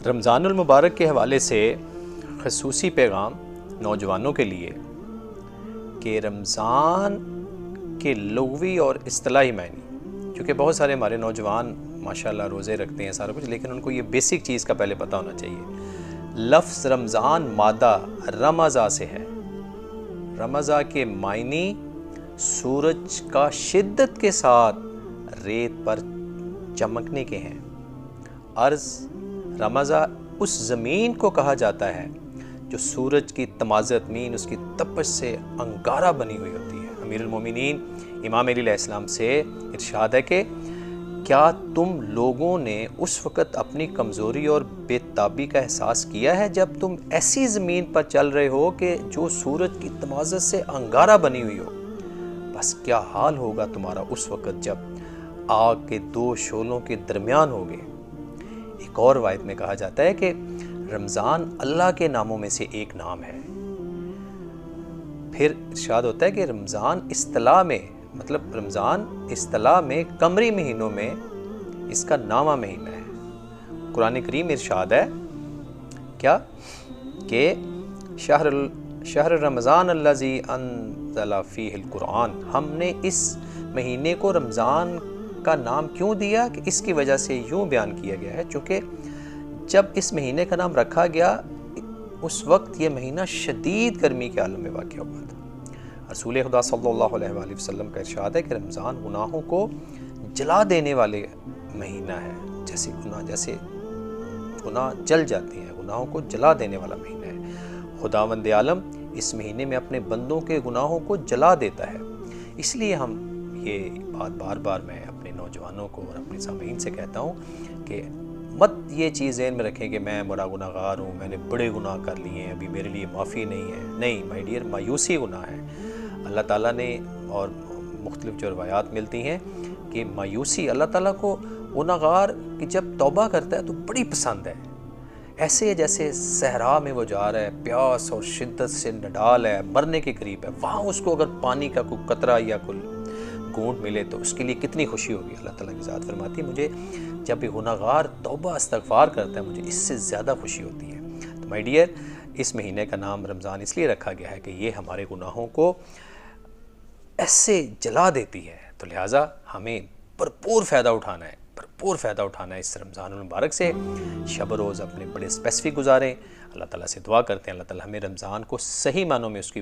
رمضان المبارک کے حوالے سے خصوصی پیغام نوجوانوں کے لیے کہ رمضان کے لغوی اور اصطلاحی معنی، کیونکہ بہت سارے ہمارے نوجوان ماشاءاللہ روزے رکھتے ہیں سارا کچھ، لیکن ان کو یہ بیسک چیز کا پہلے پتہ ہونا چاہیے۔ لفظ رمضان مادہ رمضا سے ہے۔ رمضا کے معنی سورج کا شدت کے ساتھ ریت پر چمکنے کے ہیں۔ عرض رمضا اس زمین کو کہا جاتا ہے جو سورج کی تمازت مین اس کی تپش سے انگارہ بنی ہوئی ہوتی ہے۔ امیر المومنین امام علیہ السلام سے ارشاد ہے کہ کیا تم لوگوں نے اس وقت اپنی کمزوری اور بے تابی کا احساس کیا ہے جب تم ایسی زمین پر چل رہے ہو کہ جو سورج کی تمازت سے انگارہ بنی ہوئی ہو؟ بس کیا حال ہوگا تمہارا اس وقت جب آگ کے دو شعلوں کے درمیان ہوگے۔ ایک اور روایت میں کہا جاتا ہے کہ رمضان اللہ کے ناموں میں سے ایک نام ہے۔ پھر ارشاد ہوتا ہے کہ رمضان اصطلاح میں قمری مہینوں میں اس کا نامہ مہینہ ہے۔ قرآن کریم ارشاد ہے کیا کہ شہر رمضان الذی انزل فیہ القرآن، ہم نے اس مہینے کو رمضان کا نام کیوں دیا کہ اس کی وجہ سے یوں بیان کیا گیا ہے، چونکہ جب اس مہینے کا نام رکھا گیا اس وقت یہ مہینہ شدید گرمی کے عالم میں واقع ہوا تھا۔ رسول خدا صلی اللہ علیہ وآلہ وسلم کا ارشاد ہے کہ رمضان گناہوں کو جلا دینے والے مہینہ ہے، جیسے گناہ جل جاتے ہیں، گناہوں کو جلا دینے والا مہینہ ہے۔ خداوند عالم اس مہینے میں اپنے بندوں کے گناہوں کو جلا دیتا ہے۔ اس لیے ہم یہ بات بار بار میں اپنے نوجوانوں کو اور اپنے سامعین سے کہتا ہوں کہ مت یہ چیز ذہن میں رکھیں کہ میں بڑا گناہ گار ہوں، میں نے بڑے گناہ کر لیے ہیں، ابھی میرے لیے معافی نہیں ہے۔ نہیں مائی ڈیئر، مایوسی گناہ ہے۔ اللہ تعالیٰ نے اور مختلف جو روایات ملتی ہیں کہ مایوسی اللہ تعالیٰ کو گناہ گار کہ جب توبہ کرتا ہے تو بڑی پسند ہے۔ ایسے جیسے صحرا میں وہ جا رہا ہے، پیاس اور شدت سے نڈال ہے، مرنے کے قریب ہے، وہاں اس کو اگر پانی کا کوئی قطرہ یا کوئی گھونٹ ملے تو اس کے لیے کتنی خوشی ہوگی۔ اللہ تعالیٰ کی ذات فرماتی ہے مجھے جب یہ گناہ گار توبہ استغفار کرتا ہے مجھے اس سے زیادہ خوشی ہوتی ہے۔ تو مائی ڈیئر، اس مہینے کا نام رمضان اس لیے رکھا گیا ہے کہ یہ ہمارے گناہوں کو ایسے جلا دیتی ہے، تو لہٰذا ہمیں بھرپور فائدہ اٹھانا ہے اس رمضان المبارک سے۔ شب روز اپنے بڑے اسپیسیفک گزاریں، اللہ تعالیٰ سے دعا کرتے ہیں اللہ تعالیٰ ہمیں رمضان کو صحیح معنوں میں اس کی